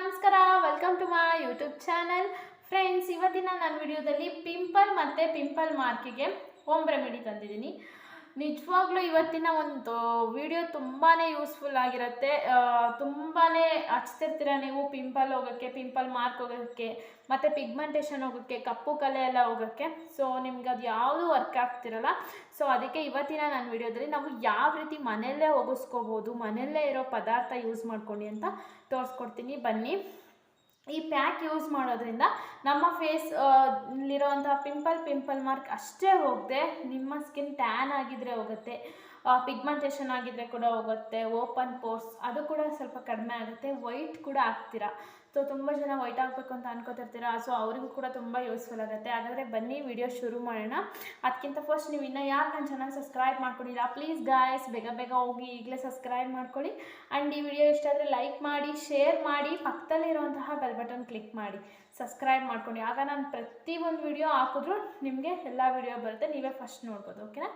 ನಮಸ್ಕಾರ, welcome to my YouTube channel. Friends, ಇವತ್ತಿನ ನನ್ನ ವಿಡಿಯೋದಲ್ಲಿ ಪಿಂಪಲ್ ಮತ್ತು ಪಿಂಪಲ್ ಮಾರ್ಕಿಗೆ ಹೋಮ್ ರೆಮಿಡಿ ತಂದಿದ್ದೀನಿ. ನಿಜವಾಗ್ಲೂ ಇವತ್ತಿನ ಒಂದು ವಿಡಿಯೋ ತುಂಬಾ ಯೂಸ್ಫುಲ್ ಆಗಿರುತ್ತೆ. ತುಂಬಾ ಹಚ್ತಿರ್ತೀರ ನೀವು ಪಿಂಪಲ್ ಹೋಗೋಕ್ಕೆ, ಪಿಂಪಲ್ ಮಾರ್ಕ್ ಹೋಗೋಕ್ಕೆ, ಮತ್ತು ಪಿಗ್ಮೆಂಟೇಷನ್ ಹೋಗೋಕ್ಕೆ, ಕಪ್ಪು ಕಲೆ ಎಲ್ಲ ಹೋಗೋಕ್ಕೆ. ಸೊ ನಿಮ್ಗೆ ಅದು ಯಾವುದು ವರ್ಕ್ ಆಗ್ತಿರಲ್ಲ. ಸೊ ಅದಕ್ಕೆ ಇವತ್ತಿನ ನನ್ನ ವಿಡಿಯೋದಲ್ಲಿ ನಾವು ಯಾವ ರೀತಿ ಮನೆಯಲ್ಲೇ ಹೋಗಿಸ್ಕೋಬೋದು, ಮನೆಯಲ್ಲೇ ಇರೋ ಪದಾರ್ಥ ಯೂಸ್ ಮಾಡ್ಕೊಂಡು ಅಂತ ತೋರಿಸ್ಕೊಡ್ತೀನಿ. ಬನ್ನಿ. ಈ ಪ್ಯಾಕ್ ಯೂಸ್ ಮಾಡೋದ್ರಿಂದ ನಮ್ಮ ಫೇಸ್ ಇಲ್ಲಿರೋವಂಥ ಪಿಂಪಲ್ ಮಾರ್ಕ್ ಅಷ್ಟೇ ಹೋಗದೆ ನಿಮ್ಮ ಸ್ಕಿನ್ ಟ್ಯಾನ್ ಆಗಿದ್ರೆ ಹೋಗುತ್ತೆ, ಪಿಗ್ಮೆಂಟೇಷನ್ ಆಗಿದ್ರೆ ಕೂಡ ಹೋಗುತ್ತೆ, ಓಪನ್ ಪೋರ್ಸ್ ಅದು ಕೂಡ ಸ್ವಲ್ಪ ಕಡಿಮೆ ಆಗುತ್ತೆ, ವೈಟ್ ಕೂಡ ಆಗ್ತೀರಾ. ಸೊ ತುಂಬ ಜನ ವೈಟ್ ಆಗಬೇಕು ಅಂತ ಅನ್ಕೋತಿರ್ತೀರಾ. ಸೊ ಅವರಿಗೂ ಕೂಡ ತುಂಬ ಯೂಸ್ಫುಲ್ ಆಗುತ್ತೆ. ಹಾಗಾದರೆ ಬನ್ನಿ ವಿಡಿಯೋ ಶುರು ಮಾಡೋಣ. ಅದಕ್ಕಿಂತ ಫಸ್ಟ್ ನೀವು ಇನ್ನೂ ಯಾಕೆ ನನ್ನ ಚಾನಲ್ ಸಬ್ಸ್ಕ್ರೈಬ್ ಮಾಡ್ಕೊಂಡಿಲ್ಲ, ಪ್ಲೀಸ್ ಗಾಯ್ಸ್ ಬೇಗ ಹೋಗಿ ಈಗಲೇ ಸಬ್ಸ್ಕ್ರೈಬ್ ಮಾಡ್ಕೊಳ್ಳಿ. ಆ್ಯಂಡ್ ಈ ವಿಡಿಯೋ ಇಷ್ಟ ಆದರೆ ಲೈಕ್ ಮಾಡಿ, ಶೇರ್ ಮಾಡಿ, ಪಕ್ಕದಲ್ಲಿರುವಂತಹ ಬೆಲ್ ಬಟನ್ ಕ್ಲಿಕ್ ಮಾಡಿ, ಸಬ್ಸ್ಕ್ರೈಬ್ ಮಾಡ್ಕೊಂಡು. ಆಗ ನಾನು ಪ್ರತಿಯೊಂದು ವಿಡಿಯೋ ಹಾಕಿದ್ರೂ ನಿಮಗೆ ಎಲ್ಲ ವಿಡಿಯೋ ಬರುತ್ತೆ, ನೀವೇ ಫಸ್ಟ್ ನೋಡ್ಬೋದು. ಓಕೆನಾ?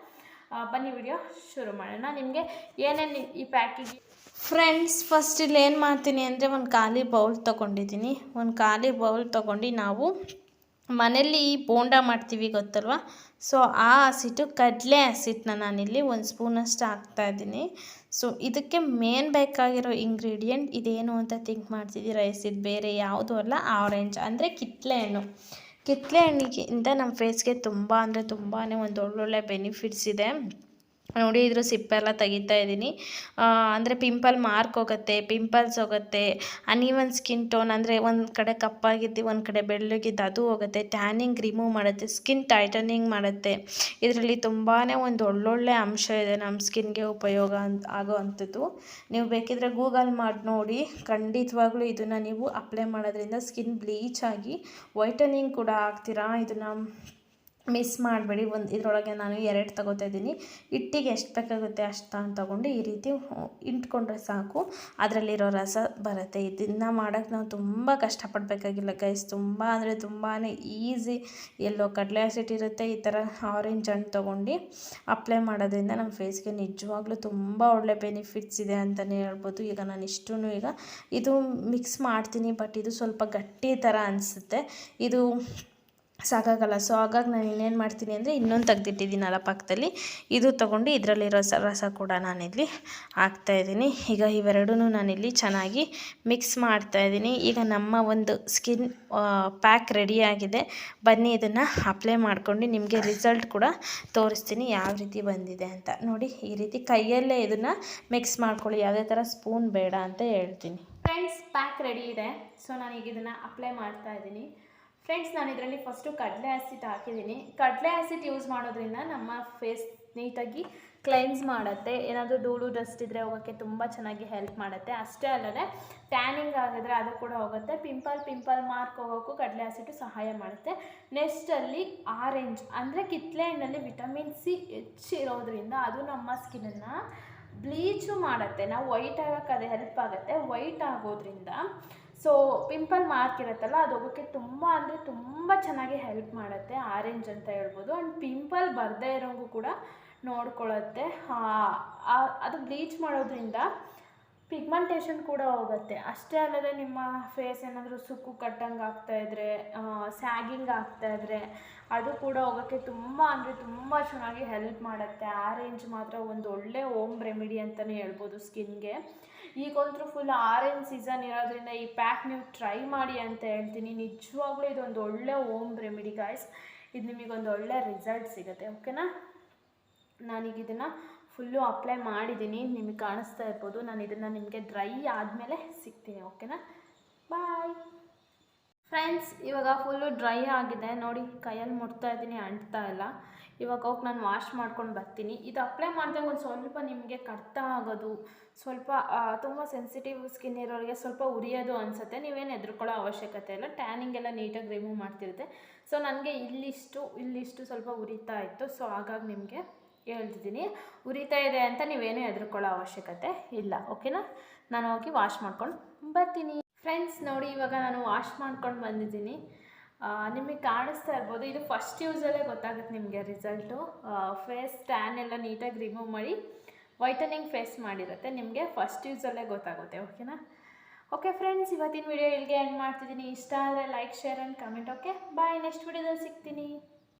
ಬನ್ನಿ ವಿಡಿಯೋ ಶುರು ಮಾಡೋಣ. ನಿಮಗೆ ಏನೇನು ಈ ಪ್ಯಾಕಿಗೆ ಫ್ರೆಂಡ್ಸ್, ಫಸ್ಟ್ ಇಲ್ಲಿ ಏನು ಮಾಡ್ತೀನಿ ಅಂದರೆ ಒಂದು ಖಾಲಿ ಬೌಲ್ ತೊಗೊಂಡಿದ್ದೀನಿ. ಒಂದು ಖಾಲಿ ಬೌಲ್ ತೊಗೊಂಡು ನಾವು ಮನೇಲಿ ಬೋಂಡ ಮಾಡ್ತೀವಿ ಗೊತ್ತಲ್ವ. ಸೊ ಆ ಹಸಿಟ್ಟು ಕಡಲೆ ಹಸಿಟ್ಟನ್ನ ನಾನಿಲ್ಲಿ ಒಂದು ಸ್ಪೂನಷ್ಟು ಹಾಕ್ತಾಯಿದ್ದೀನಿ. ಸೊ ಇದಕ್ಕೆ ಮೇನ್ ಬೇಕಾಗಿರೋ ಇಂಗ್ರೀಡಿಯೆಂಟ್ ಇದೇನು ಅಂತ ಥಿಂಕ್ ಮಾಡ್ತಿದ್ದೀರಾ? ಇದು ಬೇರೆ ಯಾವುದೂ ಅಲ್ಲ, ಆರೆಂಜ್ ಅಂದರೆ ಕಿತ್ತಳೆ ಹಣ್ಣು. ಕಿತ್ತಳೆ ಹಣ್ಣಿಗಿಂತ ನಮ್ಮ ಫೇಸ್ಗೆ ತುಂಬ ಅಂದರೆ ತುಂಬಾ ಒಂದು ಒಳ್ಳೊಳ್ಳೆ ಬೆನಿಫಿಟ್ಸ್ ಇದೆ. ನೋಡಿ, ಇದ್ರ ಸಿಪ್ಪೆಲ್ಲ ತೆಗಿತಾ ಇದ್ದೀನಿ. ಅಂದರೆ ಪಿಂಪಲ್ ಮಾರ್ಕ್ ಹೋಗುತ್ತೆ, ಪಿಂಪಲ್ಸ್ ಹೋಗುತ್ತೆ, ಅನ್ಈವನ್ ಸ್ಕಿನ್ ಟೋನ್ ಅಂದರೆ ಒಂದು ಕಡೆ ಕಪ್ಪಾಗಿದ್ದು ಒಂದು ಕಡೆ ಬೆಳ್ಳಗಿದ್ದು ಅದು ಹೋಗುತ್ತೆ, ಟ್ಯಾನಿಂಗ್ ರಿಮೂವ್ ಮಾಡುತ್ತೆ, ಸ್ಕಿನ್ ಟೈಟನಿಂಗ್ ಮಾಡುತ್ತೆ. ಇದರಲ್ಲಿ ತುಂಬಾ ಒಂದು ಒಳ್ಳೊಳ್ಳೆ ಅಂಶ ಇದೆ ನಮ್ಮ ಸ್ಕಿನ್ಗೆ ಉಪಯೋಗ ಆಗೋ ಅಂಥದ್ದು. ನೀವು ಬೇಕಿದ್ರೆ ಗೂಗಲ್ ಮಾಡಿ ನೋಡಿ. ಖಂಡಿತವಾಗ್ಲೂ ಇದನ್ನು ನೀವು ಅಪ್ಲೈ ಮಾಡೋದ್ರಿಂದ ಸ್ಕಿನ್ ಬ್ಲೀಚ್ ಆಗಿ ವೈಟನಿಂಗ್ ಕೂಡ ಆಗ್ತೀರಾ. ಇದನ್ನು ಮಿಸ್ ಮಾಡಬೇಡಿ. ಇದರೊಳಗೆ ನಾನು 2 ತಗೋತಾ ಇದ್ದೀನಿ. ಹಿಟ್ಟಿಗೆ ಎಷ್ಟು ಬೇಕಾಗುತ್ತೆ ಅಷ್ಟು ತೊಗೊಂಡು ಈ ರೀತಿ ಇಂಟ್ಕೊಂಡ್ರೆ ಸಾಕು, ಅದರಲ್ಲಿರೋ ರಸ ಬರುತ್ತೆ. ಇದನ್ನು ಮಾಡೋಕ್ಕೆ ನಾವು ತುಂಬ ಕಷ್ಟಪಡಬೇಕಾಗಿಲ್ಲ ಗೈಸ್. ತುಂಬ ಅಂದರೆ ತುಂಬಾ ಈಸಿ. ಎಲ್ಲೋ ಕಡಲೆ ಹಸಿಟ್ಟು ಇರುತ್ತೆ, ಈ ಥರ ಆರೆಂಜ್ ಹಣ್ಣು ತೊಗೊಂಡು ಅಪ್ಲೈ ಮಾಡೋದ್ರಿಂದ ನಮ್ಮ ಫೇಸ್ಗೆ ನಿಜವಾಗ್ಲೂ ತುಂಬ ಒಳ್ಳೆ ಬೆನಿಫಿಟ್ಸ್ ಇದೆ ಅಂತಲೇ ಹೇಳ್ಬೋದು. ಈಗ ನಾನು ಈಗ ಇದು ಮಿಕ್ಸ್ ಮಾಡ್ತೀನಿ, ಬಟ್ ಇದು ಸ್ವಲ್ಪ ಗಟ್ಟಿ ಥರ ಅನಿಸುತ್ತೆ, ಇದು ಸಾಕಾಗಲ್ಲ. ಸೊ ಹಾಗಾಗಿ ನಾನು ಇನ್ನೇನು ಮಾಡ್ತೀನಿ ಅಂದರೆ ಇನ್ನೊಂದು ತೆಗೆದಿಟ್ಟಿದ್ದೀನಲ್ಲ ಪಕ್ಕದಲ್ಲಿ, ಇದು ತೊಗೊಂಡು ಇದರಲ್ಲಿರೋ ರಸ ಕೂಡ ನಾನಿಲ್ಲಿ ಹಾಕ್ತಾಯಿದ್ದೀನಿ. ಈಗ ಇವೆರಡೂ ನಾನಿಲ್ಲಿ ಚೆನ್ನಾಗಿ ಮಿಕ್ಸ್ ಮಾಡ್ತಾಯಿದ್ದೀನಿ. ಈಗ ನಮ್ಮ ಒಂದು ಸ್ಕಿನ್ ಪ್ಯಾಕ್ ರೆಡಿಯಾಗಿದೆ. ಬನ್ನಿ ಇದನ್ನು ಅಪ್ಲೈ ಮಾಡ್ಕೊಂಡು ನಿಮಗೆ ರಿಸಲ್ಟ್ ಕೂಡ ತೋರಿಸ್ತೀನಿ ಯಾವ ರೀತಿ ಬಂದಿದೆ ಅಂತ. ನೋಡಿ, ಈ ರೀತಿ ಕೈಯಲ್ಲೇ ಇದನ್ನು ಮಿಕ್ಸ್ ಮಾಡ್ಕೊಳ್ಳಿ, ಯಾವುದೇ ಥರ ಸ್ಪೂನ್ ಬೇಡ ಅಂತ ಹೇಳ್ತೀನಿ. ಫ್ರೆಂಡ್ಸ್, ಪ್ಯಾಕ್ ರೆಡಿ ಇದೆ. ಸೊ ನಾನೀಗ ಇದನ್ನು ಅಪ್ಲೈ ಮಾಡ್ತಾಯಿದ್ದೀನಿ. ಫ್ರೆಂಡ್ಸ್, ನಾನು ಇದರಲ್ಲಿ ಫಸ್ಟು ಕಡಲೆ ಆ್ಯಸಿಡ್ ಹಾಕಿದ್ದೀನಿ. ಕಡಲೆ ಆ್ಯಸಿಡ್ ಯೂಸ್ ಮಾಡೋದ್ರಿಂದ ನಮ್ಮ ಫೇಸ್ ನೀಟಾಗಿ ಕ್ಲೆನ್ಸ್ ಮಾಡುತ್ತೆ. ಏನಾದರೂ ಧೂಳು ಡಸ್ಟ್ ಇದ್ದರೆ ಹೋಗೋಕ್ಕೆ ತುಂಬ ಚೆನ್ನಾಗಿ ಹೆಲ್ಪ್ ಮಾಡುತ್ತೆ. ಅಷ್ಟೇ ಅಲ್ಲದೆ ಟ್ಯಾನಿಂಗ್ ಆಗಿದ್ರೆ ಅದು ಕೂಡ ಹೋಗುತ್ತೆ. ಪಿಂಪಲ್ ಮಾರ್ಕ್ ಹೋಗೋಕ್ಕೂ ಕಡಲೆ ಆ್ಯಸಿಡ್ ಸಹಾಯ ಮಾಡುತ್ತೆ. ನೆಕ್ಸ್ಟಲ್ಲಿ ಆರೆಂಜ್ ಅಂದರೆ ಕಿತ್ತಳೆ ಹಣ್ಣಲ್ಲಿ ವಿಟಮಿನ್ ಸಿ ಹೆಚ್ಚಿರೋದ್ರಿಂದ ಅದು ನಮ್ಮ ಸ್ಕಿನ್ನನ್ನು ಬ್ಲೀಚು ಮಾಡುತ್ತೆ. ನಾವು ವೈಟ್ ಆಗೋಕ್ಕೆ ಅದು ಹೆಲ್ಪ್ ಆಗುತ್ತೆ. ವೈಟ್ ಆಗೋದ್ರಿಂದ ಸೊ ಪಿಂಪಲ್ ಮಾರ್ಕ್ ಇರುತ್ತಲ್ಲ, ಅದು ಹೋಗೋಕ್ಕೆ ತುಂಬ ಅಂದರೆ ತುಂಬ ಚೆನ್ನಾಗಿ ಹೆಲ್ಪ್ ಮಾಡುತ್ತೆ ಆರೆಂಜ್ ಅಂತ ಹೇಳ್ಬೋದು. ಆ್ಯಂಡ್ ಪಿಂಪಲ್ ಬರದೇ ಇರೋಂಗೂ ಕೂಡ ನೋಡ್ಕೊಳ್ಳುತ್ತೆ. ಅದು ಬ್ಲೀಚ್ ಮಾಡೋದ್ರಿಂದ ಪಿಗ್ಮೆಂಟೇಷನ್ ಕೂಡ ಹೋಗುತ್ತೆ. ಅಷ್ಟೇ ಅಲ್ಲದೆ ನಿಮ್ಮ ಫೇಸ್ ಏನಾದರೂ ಸುಕ್ಕು ಕಟ್ಟಂಗೆ ಆಗ್ತಾಯಿದ್ರೆ, ಸ್ಯಾಗಿಂಗ್ ಆಗ್ತಾಯಿದ್ರೆ ಅದು ಕೂಡ ಹೋಗೋಕ್ಕೆ ತುಂಬ ಅಂದರೆ ತುಂಬ ಚೆನ್ನಾಗಿ ಹೆಲ್ಪ್ ಮಾಡುತ್ತೆ. ಆರೆಂಜ್ ಮಾತ್ರ ಒಂದು ಒಳ್ಳೆ ಹೋಮ್ ರೆಮಿಡಿ ಅಂತಲೇ ಹೇಳ್ಬೋದು ಸ್ಕಿನ್ಗೆ. ಈಗಂತೂ ಫುಲ್ ಆರೆಂಜ್ ಸೀಸನ್ ಇರೋದ್ರಿಂದ ಈ ಪ್ಯಾಕ್ ನೀವು ಟ್ರೈ ಮಾಡಿ ಅಂತ ಹೇಳ್ತೀನಿ. ನಿಜವಾಗ್ಲೂ ಇದೊಂದು ಒಳ್ಳೆ ಹೋಮ್ ರೆಮಿಡಿ ಗಾಯ್ಸ್. ಇದು ನಿಮಗೊಂದು ಒಳ್ಳೆ ರಿಸಲ್ಟ್ ಸಿಗುತ್ತೆ. ಓಕೆನಾ? ನಾನೀಗ ಇದನ್ನು ಫುಲ್ಲು ಅಪ್ಲೈ ಮಾಡಿದ್ದೀನಿ, ನಿಮಗೆ ಕಾಣಿಸ್ತಾ ಇರ್ಬೋದು. ನಾನು ಇದನ್ನು ನಿಮಗೆ ಡ್ರೈ ಆದಮೇಲೆ ಸಿಗ್ತೀನಿ. ಓಕೆನಾ? Bye friends. ಇವಾಗ ಫುಲ್ಲು ಡ್ರೈ ಆಗಿದೆ ನೋಡಿ, ಕೈಯಲ್ಲಿ ಮುಟ್ತಾ ಇದ್ದೀನಿ, ಅಂಟ್ತಾ ಇಲ್ಲ. ಇವಾಗ ಹೋಗಿ ನಾನು ವಾಶ್ ಮಾಡ್ಕೊಂಡು ಬರ್ತೀನಿ. ಇದು ಅಪ್ಲೈ ಮಾಡಿದಾಗ ಒಂದು ಸ್ವಲ್ಪ ನಿಮಗೆ ಕಡ್ತ ಆಗೋದು, ಸ್ವಲ್ಪ ತುಂಬ ಸೆನ್ಸಿಟಿವ್ ಸ್ಕಿನ್ ಇರೋರಿಗೆ ಸ್ವಲ್ಪ ಉರಿಯೋದು ಅನಿಸುತ್ತೆ. ನೀವೇನು ಹೆದರ್ಕೊಳ್ಳೋ ಅವಶ್ಯಕತೆ ಇಲ್ಲ, ಟ್ಯಾನಿಂಗ್ ಎಲ್ಲ ನೀಟಾಗಿ ರಿಮೂವ್ ಮಾಡ್ತಿರುತ್ತೆ. ಸೊ ನನಗೆ ಇಲ್ಲಿಷ್ಟು ಸ್ವಲ್ಪ ಉರಿತಾ ಇತ್ತು. ಸೊ ಹಾಗಾಗಿ ನಿಮಗೆ ಹೇಳ್ತಿದ್ದೀನಿ, ಉರಿತಾ ಇದೆ ಅಂತ ನೀವೇನು ಹೆದರ್ಕೊಳ್ಳೋ ಅವಶ್ಯಕತೆ ಇಲ್ಲ. ಓಕೆನಾ? ನಾನು ಹೋಗಿ ವಾಶ್ ಮಾಡ್ಕೊಂಡು ಬರ್ತೀನಿ. ಫ್ರೆಂಡ್ಸ್ ನೋಡಿ, ಇವಾಗ ನಾನು ವಾಶ್ ಮಾಡ್ಕೊಂಡು ಬಂದಿದ್ದೀನಿ. ನಿಮಗೆ ಕಾಣಿಸ್ತಾ ಇರ್ಬೋದು, ಇದು ಫಸ್ಟ್ ಯೂಸಲ್ಲೇ ಗೊತ್ತಾಗುತ್ತೆ ನಿಮಗೆ ರಿಸಲ್ಟು. ಫೇಸ್ ಟ್ಯಾನ್ ಎಲ್ಲ ನೀಟಾಗಿ ರಿಮೂವ್ ಮಾಡಿ ವೈಟನಿಂಗ್ ಫೇಸ್ ಮಾಡಿರುತ್ತೆ, ನಿಮಗೆ ಫಸ್ಟ್ ಯೂಸಲ್ಲೇ ಗೊತ್ತಾಗುತ್ತೆ. ಓಕೆನಾ? ಓಕೆ ಫ್ರೆಂಡ್ಸ್, ಇವತ್ತಿನ ವಿಡಿಯೋ ಇಲ್ಲಿಗೆ ಎಂಡ್ ಮಾಡ್ತಿದ್ದೀನಿ. ಇಷ್ಟ ಆದರೆ like, share and comment. Okay bye, next ವಿಡಿಯೋದಲ್ಲಿ ಸಿಗ್ತೀನಿ.